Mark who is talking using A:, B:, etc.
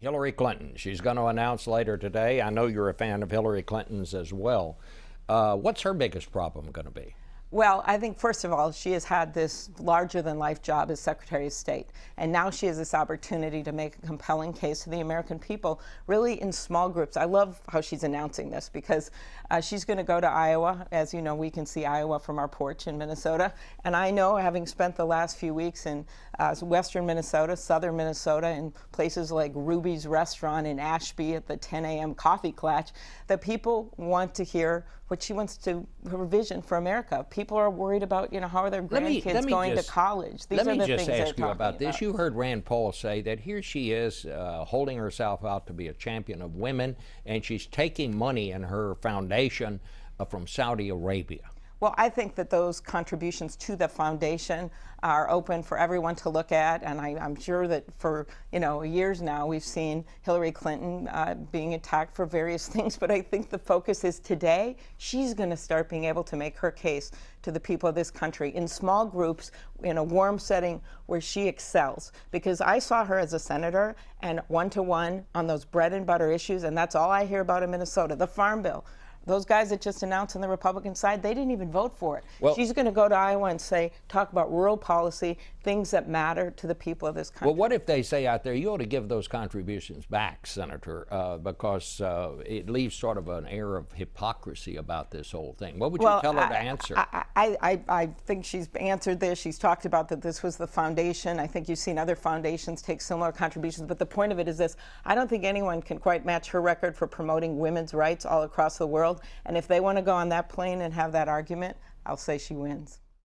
A: Hillary Clinton. She's going to announce later today. I know you're a fan of Hillary Clinton's as well. What's her biggest problem going to be?
B: Well, I think, first of all, she has had this larger-than-life job as Secretary of State, and now she has this opportunity to make a compelling case to the American people, really in small groups. I love how she's announcing this because she's going to go to Iowa. As you know, we can see Iowa from our porch in Minnesota, and I know, having spent the last few weeks in western Minnesota, southern Minnesota, in places like Ruby's Restaurant in Ashby at the 10 a.m. coffee clutch, that people want to hear what she wants to, her vision for America. People are worried about, how are their grandkids going to college?
A: These are the things they're talking about. Let me just ask you about this. You heard Rand Paul say that here she is holding herself out to be a champion of women, and she's taking money in her foundation from Saudi Arabia.
B: Well, I think that those contributions to the foundation are open for everyone to look at, and I'm sure that for years now we've seen Hillary Clinton being attacked for various things, but I think the focus is today she's going to start being able to make her case to the people of this country in small groups, in a warm setting where she excels. Because I saw her as a senator and one-to-one on those bread and butter issues, and that's all I hear about in Minnesota, the Farm Bill. Those guys that just announced on the Republican side, they didn't even vote for it. Well, she's going to go to Iowa and talk about rural policy, things that matter to the people of this country.
A: Well, what if they say out there, you ought to give those contributions back, Senator, because it leaves sort of an air of hypocrisy about this whole thing? What would you tell her to answer?
B: I think she's answered this. She's talked about that this was the foundation. I think you've seen other foundations take similar contributions. But the point of it is this. I don't think anyone can quite match her record for promoting women's rights all across the world. And if they want to go on that plane and have that argument, I'll say she wins.